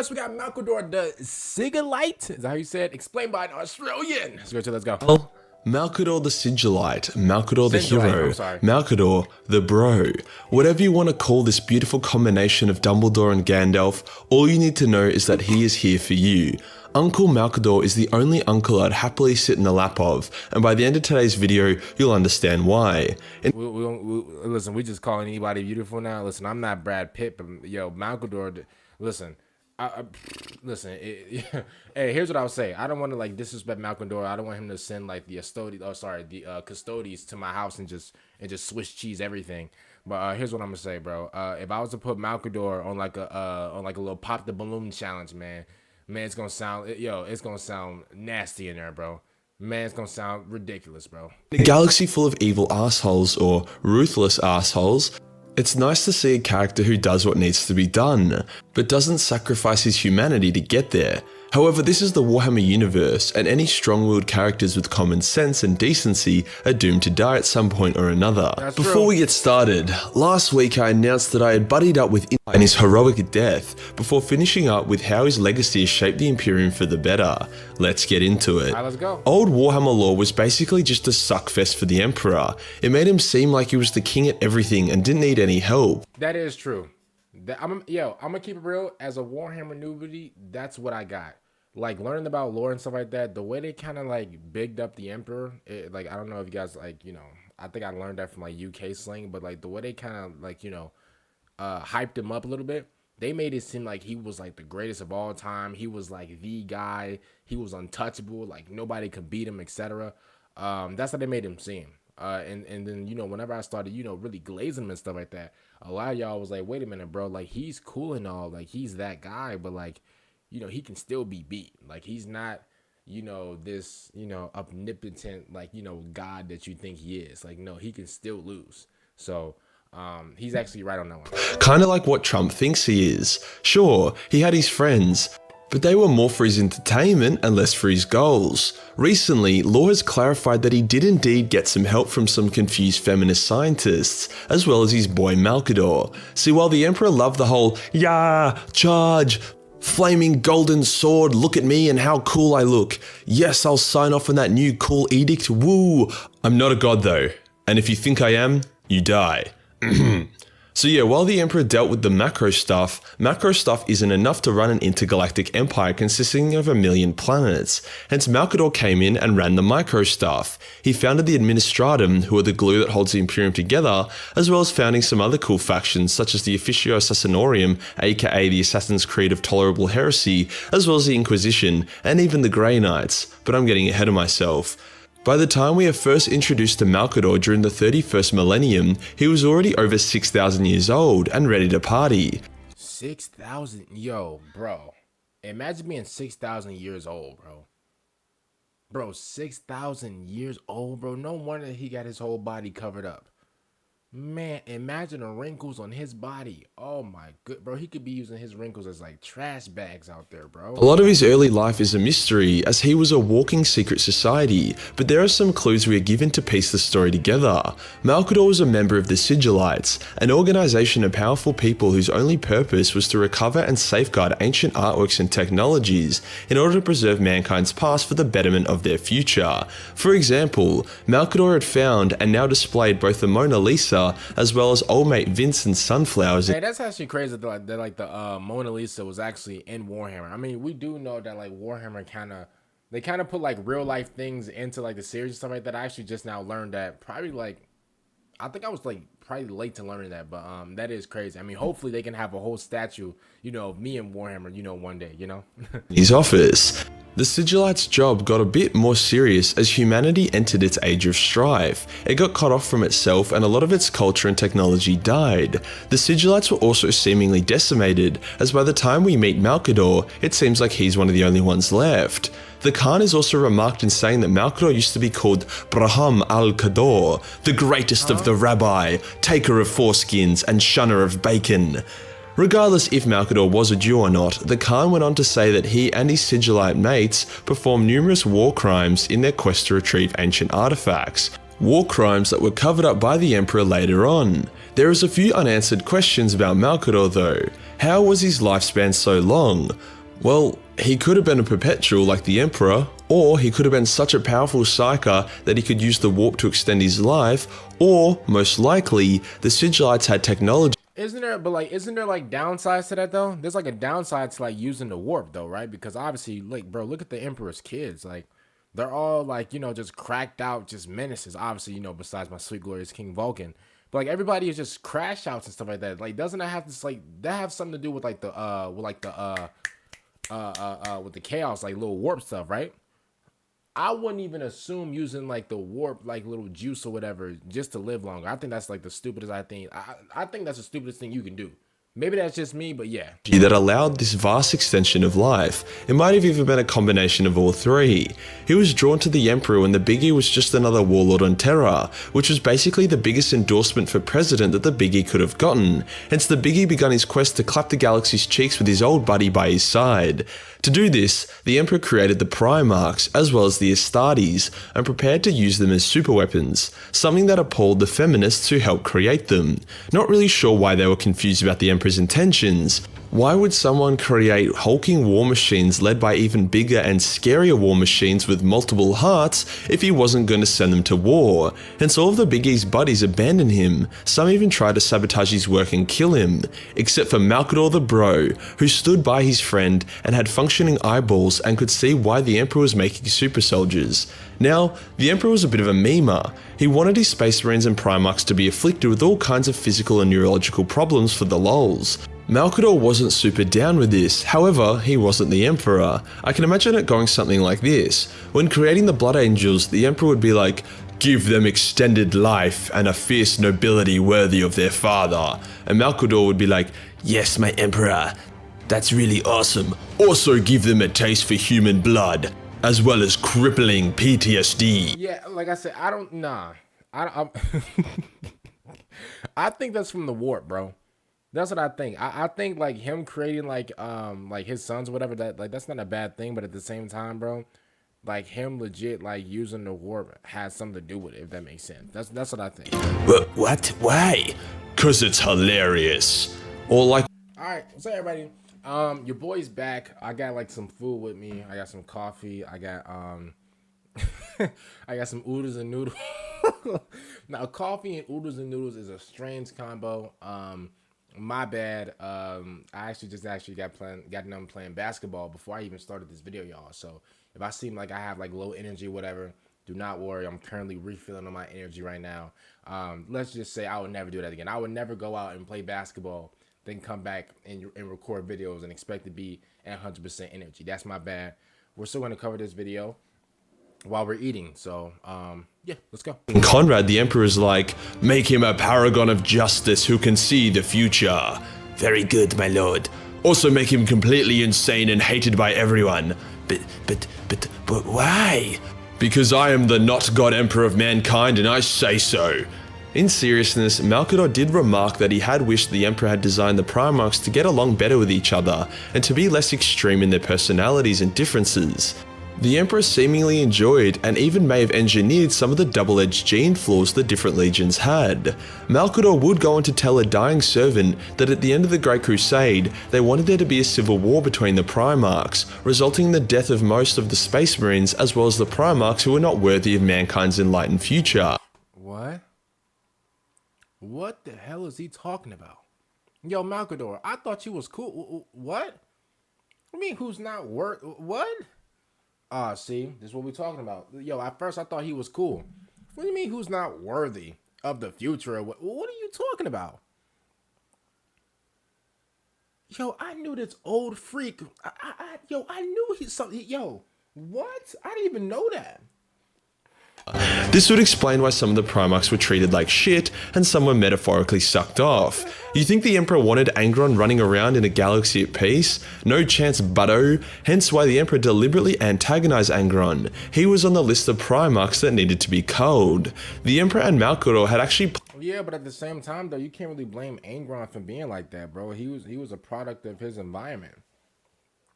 Primarchs, we got Malcador the Sigillite. Is that how you said? Explained by an Australian. Let's go. Malcador the Sigillite, Malcador the Sigilite, Hero, I'm sorry. Malcador the Bro. Whatever you want to call this beautiful combination of Dumbledore and Gandalf, all you need to know is that he is here for you. Uncle Malcador is the only uncle I'd happily sit in the lap of, and by the end of today's video, you'll understand why. Listen, we just calling anybody beautiful now. Listen, I'm not Brad Pitt, but yo, Malcador, listen. Listen, hey, here's what I would say. I don't want to like disrespect Malcador. I don't want him to send like the custodies to my house and just Swiss cheese everything. But here's what I'm gonna say, bro. If I was to put Malcador on like a little pop the balloon challenge, man, it's gonna sound nasty in there, bro. Man, it's gonna sound ridiculous, bro. In a galaxy full of evil assholes or ruthless assholes, it's nice to see a character who does what needs to be done, but doesn't sacrifice his humanity to get there. However, this is the Warhammer universe, and any strong-willed characters with common sense and decency are doomed to die at some point or another. Before we get started, last week I announced that I had buddied up with and his heroic death, before finishing up with how his legacy has shaped the Imperium for the better. Let's get into it. Let's go. Old Warhammer lore was basically just a suckfest for the Emperor. It made him seem like he was the king at everything and didn't need any help. That is true. I'm gonna keep it real. As a Warhammer newbie, that's what I got. Like learning about lore and stuff like that, the way they kind of like bigged up the Emperor, like I don't know if you guys like, I think I learned that from like UK slang, but like the way they kind of like, hyped him up a little bit, they made it seem like he was like the greatest of all time. He was like the guy. He was untouchable. Like nobody could beat him, etc. That's how they made him seem. And then, whenever I started, really glazing him and stuff like that, a lot of y'all was like, wait a minute, bro, like he's cool and all, like he's that guy, but like, he can still be beat. Like he's not, this, omnipotent, like, God that you think he is. Like, no, he can still lose. So, he's actually right on that one. Kinda like what Trump thinks he is. Sure, he had his friends, but they were more for his entertainment and less for his goals. Recently, lore has clarified that he did indeed get some help from some confused feminist scientists, as well as his boy Malcador. See, while the Emperor loved the whole, yeah, charge, flaming golden sword, look at me and how cool I look. Yes, I'll sign off on that new cool edict, woo. I'm not a god though, and if you think I am, you die. So yeah, while the Emperor dealt with the macro stuff isn't enough to run an intergalactic empire consisting of 1 million planets. Hence Malcador came in and ran the micro stuff. He founded the Administratum, who are the glue that holds the Imperium together, as well as founding some other cool factions such as the Officio Assassinorum, aka the Assassin's Creed of Tolerable Heresy, as well as the Inquisition, and even the Grey Knights. But I'm getting ahead of myself. By the time we are first introduced to Malcador during the 31st millennium, he was already over 6,000 years old and ready to party. 6,000? Yo, bro. Imagine being 6,000 years old, bro. Bro, 6,000 years old, bro. No wonder he got his whole body covered up. Man, imagine the wrinkles on his body. Oh my good, bro. He could be using his wrinkles as like trash bags out there, bro. A lot of his early life is a mystery, as he was a walking secret society, but there are some clues we are given to piece the story together. Malcador was a member of the Sigilites, an organization of powerful people whose only purpose was to recover and safeguard ancient artworks and technologies in order to preserve mankind's past for the betterment of their future. For example, Malcador had found and now displayed both the Mona Lisa as well as old mate Vincent's sunflowers. Hey, that's actually crazy that the Mona Lisa was actually in Warhammer. I mean, we do know that like Warhammer kind of put like real life things into like the series and stuff like that. I actually just now learned that. Probably like, I think I was like probably late to learning that, but that is crazy. I mean, hopefully they can have a whole statue, of me and Warhammer, one day, His office. The Sigilite's job got a bit more serious as humanity entered its age of strife. It got cut off from itself and a lot of its culture and technology died. The Sigilites were also seemingly decimated, as by the time we meet Malcador, it seems like he's one of the only ones left. The Khan is also remarked in saying that Malcador used to be called Braham al-Kador, the greatest of the rabbi, taker of foreskins and shunner of bacon. Regardless if Malcador was a Jew or not, the Khan went on to say that he and his Sigilite mates performed numerous war crimes in their quest to retrieve ancient artifacts. War crimes that were covered up by the Emperor later on. There is a few unanswered questions about Malcador though. How was his lifespan so long? Well, he could have been a perpetual like the Emperor, or he could have been such a powerful psyker that he could use the warp to extend his life, or, most likely, the Sigilites had technology. Isn't there like downsides to that though? There's like a downside to like using the warp though, right? Because obviously, like, bro, look at the Emperor's kids. Like, they're all like, you know, just cracked out, just menaces. Obviously, you know, besides my sweet glorious King Vulcan. But like everybody is just crash outs and stuff like that. Like, doesn't that have this like that have something to do with like the with the chaos, like little warp stuff, right? I wouldn't even assume using like the warp, like little juice or whatever, just to live longer. I think that's like the stupidest. I think that's the stupidest thing you can do. Maybe that's just me, but yeah. That allowed this vast extension of life. It might have even been a combination of all three. He was drawn to the Emperor when the Biggie was just another warlord on Terra, which was basically the biggest endorsement for president that the Biggie could have gotten. Hence the Biggie begun his quest to clap the galaxy's cheeks with his old buddy by his side. To do this, the Emperor created the Primarchs as well as the Astartes and prepared to use them as superweapons, something that appalled the feminists who helped create them. Not really sure why they were confused about the Emperor's intentions. Why would someone create hulking war machines led by even bigger and scarier war machines with multiple hearts if he wasn't going to send them to war? Hence all of the Biggie's buddies abandoned him, some even tried to sabotage his work and kill him, except for Malcador the Bro, who stood by his friend and had functioning eyeballs and could see why the Emperor was making super soldiers. Now, the Emperor was a bit of a memer. He wanted his Space Marines and Primarchs to be afflicted with all kinds of physical and neurological problems for the lols. Malcador wasn't super down with this, however, he wasn't the Emperor. I can imagine it going something like this. When creating the Blood Angels, the Emperor would be like, "Give them extended life and a fierce nobility worthy of their father." And Malcador would be like, "Yes, my Emperor, that's really awesome. Also give them a taste for human blood, as well as crippling PTSD. Yeah, like I said, I I think that's from the warp, bro. That's what I think. I think like him creating like his sons or whatever, that like that's not a bad thing, but at the same time, bro, like him legit like using the warp has something to do with it, if that makes sense. That's what I think. What? Why? Cause it's hilarious. Or like, All right, so everybody, your boy's back. I got like some food with me. I got some coffee. I got I got some oodles and noodles. Now, coffee and oodles and noodles is a strange combo. My bad. I actually got done playing basketball before I even started this video, y'all. So if I seem like I have like low energy, whatever, do not worry. I'm currently refilling on my energy right now. Let's just say I would never do that again. I would never go out and play basketball, then come back and record videos and expect to be at 100% energy. That's my bad. We're still going to cover this video while we're eating. So, yeah, let's go. Conrad, the Emperor, is like, make him a paragon of justice who can see the future. Very good, my lord. Also make him completely insane and hated by everyone. But why? Because I am the not God Emperor of mankind and I say so. In seriousness, Malcador did remark that he had wished the Emperor had designed the Primarchs to get along better with each other and to be less extreme in their personalities and differences. The Emperor seemingly enjoyed and even may have engineered some of the double-edged gene flaws the different legions had. Malcador would go on to tell a dying servant that at the end of the Great Crusade, they wanted there to be a civil war between the Primarchs, resulting in the death of most of the Space Marines as well as the Primarchs who were not worthy of mankind's enlightened future. What? What the hell is he talking about? Yo, Malcador, I thought you was cool. What? I mean, who's not worth? What? See, this is what we're talking about. Yo, at first I thought he was cool. What do you mean who's not worthy of the future? What are you talking about? Yo, I knew this old freak. I knew he's something. Yo, what? I didn't even know that. This would explain why some of the Primarchs were treated like shit and some were metaphorically sucked off. You think the Emperor wanted Angron running around in a galaxy at peace? No chance, butto. Hence why the Emperor deliberately antagonized Angron. He was on the list of Primarchs that needed to be culled. The Emperor and Malcador had actually... Yeah, but at the same time though, you can't really blame Angron for being like that, bro. He was a product of his environment.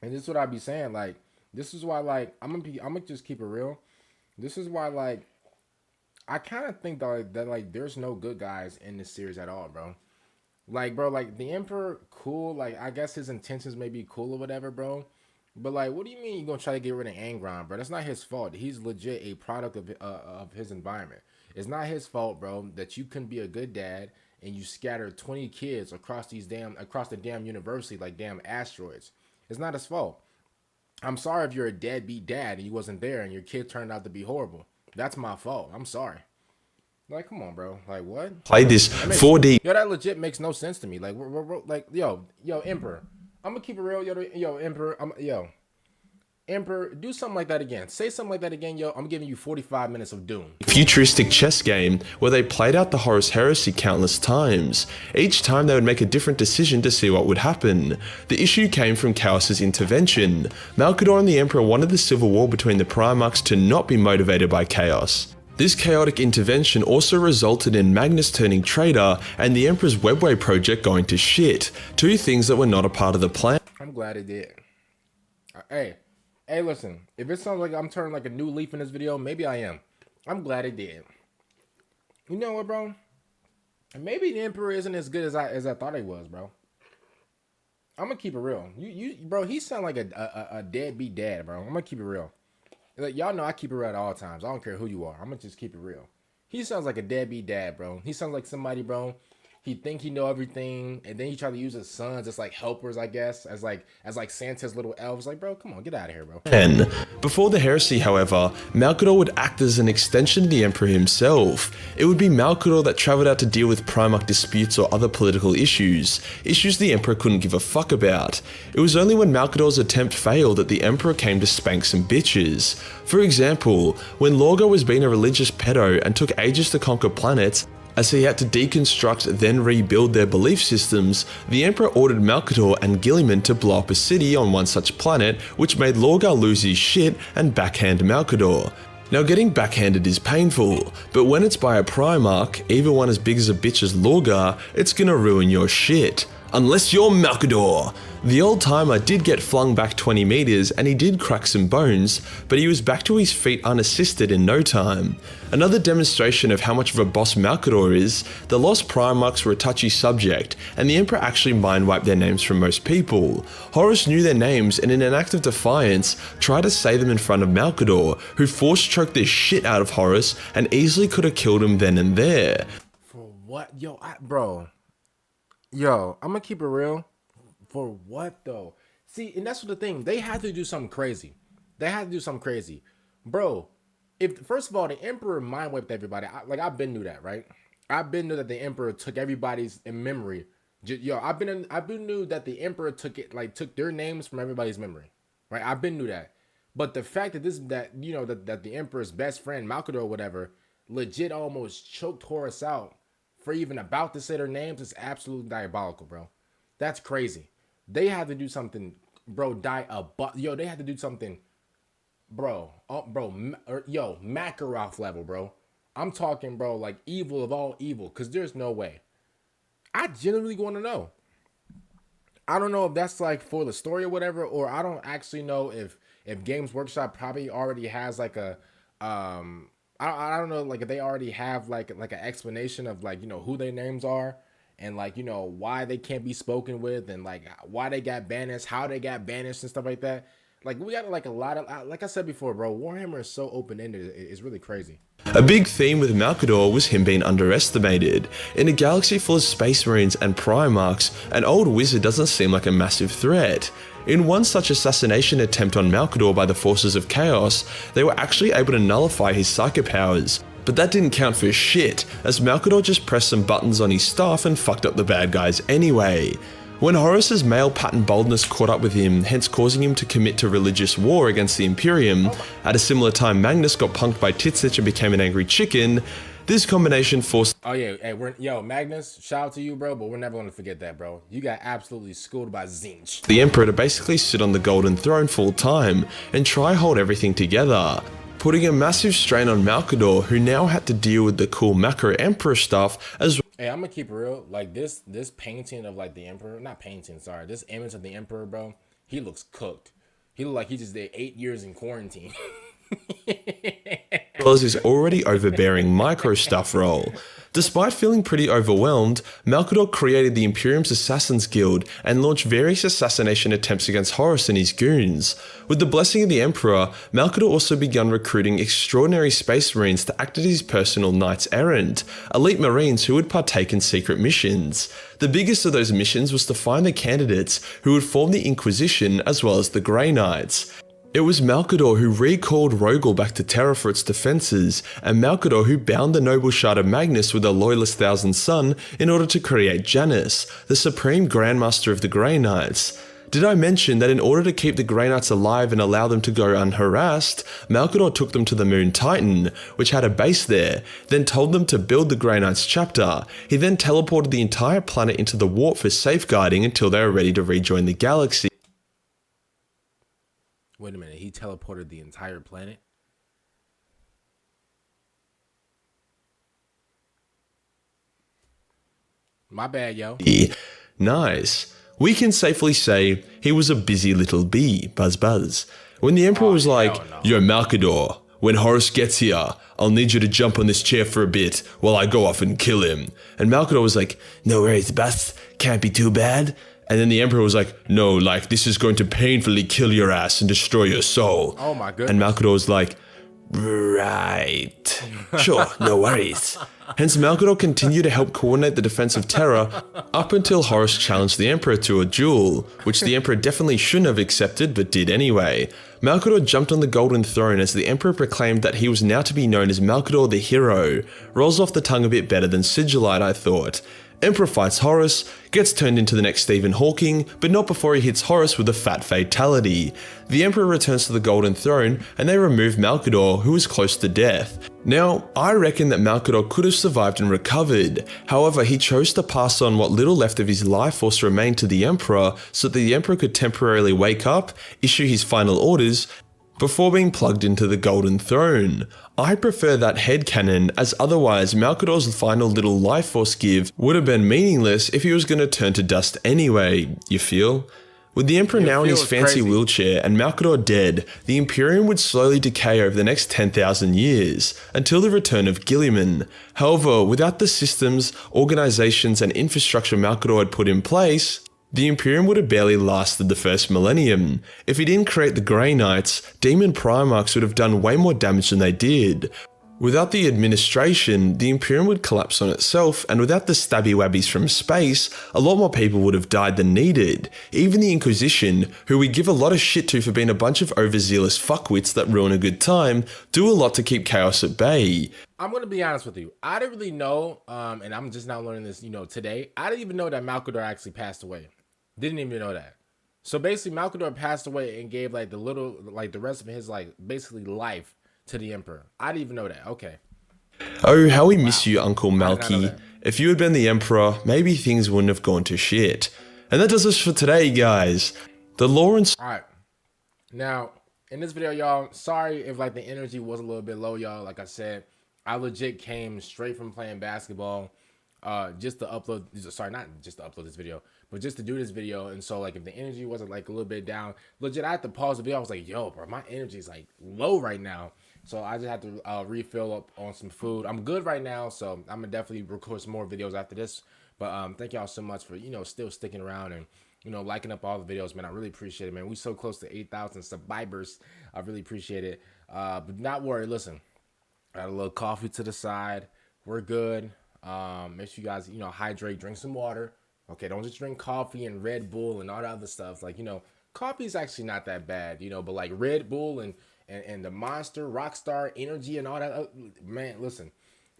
And this is what I be saying, like, this is why, like, I'm gonna just keep it real. This is why, like, I kind of think that there's no good guys in this series at all, bro. Like, bro, like the Emperor, cool. Like, I guess his intentions may be cool or whatever, bro. But like, what do you mean you're gonna try to get rid of Angron, bro? That's not his fault. He's legit a product of his environment. It's not his fault, bro, that you couldn't be a good dad and you scattered 20 kids across the damn university like damn asteroids. It's not his fault. I'm sorry if you're a deadbeat dad and you wasn't there and your kid turned out to be horrible. That's my fault. I'm sorry. Like, come on, bro. Like, what? Played this 4D. Yo, that legit makes no sense to me. Like, we're like, yo, Emperor. I'm gonna keep it real, yo, Emperor. Emperor, do something like that again. Say something like that again, yo. I'm giving you 45 minutes of doom. Futuristic chess game where they played out the Horus Heresy countless times. Each time they would make a different decision to see what would happen. The issue came from Chaos's intervention. Malcador and the Emperor wanted the civil war between the Primarchs to not be motivated by Chaos. This chaotic intervention also resulted in Magnus turning traitor and the Emperor's Webway project going to shit. Two things that were not a part of the plan. I'm glad it did. Hey, listen. If it sounds like I'm turning like a new leaf in this video, maybe I am. I'm glad it did. You know what, bro? Maybe the Emperor isn't as good as I thought he was, bro. I'm gonna keep it real. Bro, he sound like a deadbeat dad, bro. I'm gonna keep it real. Like, y'all know I keep it real at all times. I don't care who you are. I'm gonna just keep it real. He sounds like a deadbeat dad, bro. He sounds like somebody, bro. He think he know everything, and then he try to use his sons as like helpers, I guess, as like Santa's little elves. Like, bro, come on, get out of here, bro. And before the Heresy, however, Malcador would act as an extension of the Emperor himself. It would be Malcador that travelled out to deal with Primarch disputes or other political issues the Emperor couldn't give a fuck about. It was only when Malcador's attempt failed that the Emperor came to spank some bitches. For example, when Lorgar was being a religious pedo and took ages to conquer planets, as he had to deconstruct then rebuild their belief systems, the Emperor ordered Malcador and Guilliman to blow up a city on one such planet, which made Lorgar lose his shit and backhand Malcador. Now getting backhanded is painful, but when it's by a Primarch, even one as big as a bitch as Lorgar, it's gonna ruin your shit. Unless you're Malcador. The old timer did get flung back 20 meters and he did crack some bones, but he was back to his feet unassisted in no time. Another demonstration of how much of a boss Malcador is, the Lost Primarchs were a touchy subject, and the Emperor actually mind-wiped their names from most people. Horus knew their names and in an act of defiance, tried to say them in front of Malcador, who force-choked the shit out of Horus and easily could have killed him then and there. For what? Bro. Yo, I'm gonna keep it real. For what though? See, and that's the thing. They had to do something crazy. Bro, if first of all, the Emperor mind wiped everybody. I've been knew that, right? I've been knew that the Emperor took everybody's in memory. I've been knew that the Emperor took their names from everybody's memory. Right? I've been knew that. But the fact that that the Emperor's best friend, Malcador or whatever, legit almost choked Horus out for even about to say their names is absolutely diabolical, bro. That's crazy. They had to do something, bro. They had to do something, bro. Makarov level, bro. I'm talking, bro, like evil of all evil. Cause there's no way. I genuinely want to know. I don't know if that's like for the story or whatever, or I don't actually know if Games Workshop probably already has like a I don't know, like if they already have like an explanation of like, who their names are and like, why they can't be spoken with and like why they got banished, how they got banished and stuff like that. Like we got like a lot of, like I said before, bro, Warhammer is so open-ended. It's really crazy. A big theme with Malcador was him being underestimated. In a galaxy full of space marines and Primarchs, an old wizard doesn't seem like a massive threat. In one such assassination attempt on Malcador by the forces of Chaos, they were actually able to nullify his psychic powers. But that didn't count for shit, as Malcador just pressed some buttons on his staff and fucked up the bad guys anyway. When Horus's male pattern boldness caught up with him, hence causing him to commit to religious war against the Imperium, at a similar time Magnus got punked by Titsich and became an angry chicken, this combination forced— Oh yeah, hey, Magnus, shout out to you, bro, but we're never gonna forget that, bro. You got absolutely schooled by Zinch. the Emperor to basically sit on the Golden Throne full time and try hold everything together, putting a massive strain on Malcador, who now had to deal with the cool Macro Emperor stuff as— Hey, I'm gonna keep it real. Like this painting of like the Emperor, not painting, sorry, this image of the Emperor, bro, he looks cooked. He look like he just did 8 years in quarantine. well as his already overbearing micro stuff role. Despite feeling pretty overwhelmed, Malcador created the Imperium's Assassins Guild and launched various assassination attempts against Horus and his goons. With the blessing of the Emperor, Malcador also began recruiting extraordinary space marines to act as his personal knights errant, elite marines who would partake in secret missions. The biggest of those missions was to find the candidates who would form the Inquisition as well as the Grey Knights. It was Malcador who recalled Rogel back to Terra for its defences, and Malcador who bound the noble shard of Magnus with a loyalist Thousand Son in order to create Janus, the supreme Grandmaster of the Grey Knights. Did I mention that in order to keep the Grey Knights alive and allow them to go unharassed, Malcador took them to the moon Titan, which had a base there, then told them to build the Grey Knights chapter. He then teleported the entire planet into the warp for safeguarding until they were ready to rejoin the galaxy. Wait a minute, he teleported the entire planet? My bad, yo. Nice. We can safely say he was a busy little bee, buzz buzz. When the Emperor was like, "Yo, Malcador, when Horus gets here, I'll need you to jump on this chair for a bit while I go off and kill him." And Malcador was like, "No worries, boss, can't be too bad." And then the Emperor was like, "No, like, this is going to painfully kill your ass and destroy your soul." Oh my goodness. And Malcador was like, "Right. Sure, no worries." Hence, Malcador continued to help coordinate the defense of Terra up until Horus challenged the Emperor to a duel, which the Emperor definitely shouldn't have accepted but did anyway. Malcador jumped on the Golden Throne as the Emperor proclaimed that he was now to be known as Malcador the Hero. Rolls off the tongue a bit better than Sigilite, I thought. Emperor fights Horus, gets turned into the next Stephen Hawking, but not before he hits Horus with a fat fatality. The Emperor returns to the Golden Throne, and they remove Malcador, who was close to death. Now, I reckon that Malcador could have survived and recovered. However, he chose to pass on what little left of his life force remained to the Emperor, so that the Emperor could temporarily wake up, issue his final orders, before being plugged into the Golden Throne. I prefer that headcanon, as otherwise Malcador's final little life force give would have been meaningless if he was going to turn to dust anyway, you feel? With the Emperor now in his fancy wheelchair and Malcador dead, the Imperium would slowly decay over the next 10,000 years, until the return of Guilliman. However, without the systems, organizations and infrastructure Malcador had put in place, the Imperium would have barely lasted the first millennium. If he didn't create the Grey Knights, demon Primarchs would have done way more damage than they did. Without the administration, the Imperium would collapse on itself, and without the stabby wabbies from space, a lot more people would have died than needed. Even the Inquisition, who we give a lot of shit to for being a bunch of overzealous fuckwits that ruin a good time, do a lot to keep chaos at bay. I'm going to be honest with you. I didn't really know, and I'm just now learning this, today. I didn't even know that Malcador actually passed away. Didn't even know that. So basically, Malcador passed away and gave the rest of his basically life to the Emperor. I didn't even know that. Okay. Oh, how we miss you, Uncle Malky. If you had been the Emperor, maybe things wouldn't have gone to shit. And that does us for today, guys. The lore and... Alright. Now, in this video, y'all, sorry if the energy was a little bit low, y'all. Like I said, I legit came straight from playing basketball. Just to upload, sorry, not just to upload this video, but just to do this video. And so if the energy wasn't a little bit down, legit, I had to pause the video. I was like, yo, bro, my energy is low right now. So I just had to refill up on some food. I'm good right now, so I'm gonna definitely record some more videos after this. But thank y'all so much for still sticking around and liking up all the videos, man. I really appreciate it, man. We so close to 8,000 subscribers. I really appreciate it. But not worry. Listen, I got a little coffee to the side. We're good. Make sure you guys hydrate, drink some water. Okay, don't just drink coffee and Red Bull and all that other stuff. Coffee is actually not that bad, but Red Bull and the Monster, Rockstar Energy and all that, man, listen,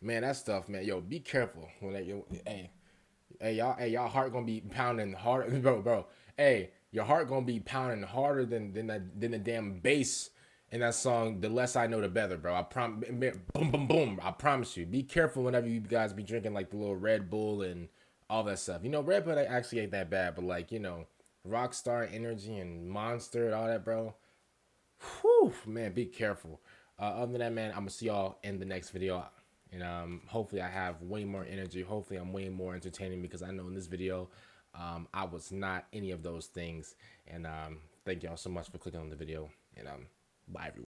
man, that stuff, man, yo, be careful when y'all heart gonna be pounding harder, bro. Hey, your heart gonna be pounding harder than the damn bass in that song. The less I know, the better, bro. Boom, boom, boom. I promise you. Be careful whenever you guys be drinking the little Red Bull and all that stuff. Red Bull actually ain't that bad, but Rockstar Energy and Monster and all that, bro. Whew, man, be careful. Other than that, man, I'm gonna see y'all in the next video, and hopefully I have way more energy. Hopefully I'm way more entertaining, because I know in this video I was not any of those things. And thank y'all so much for clicking on the video, and bye everyone.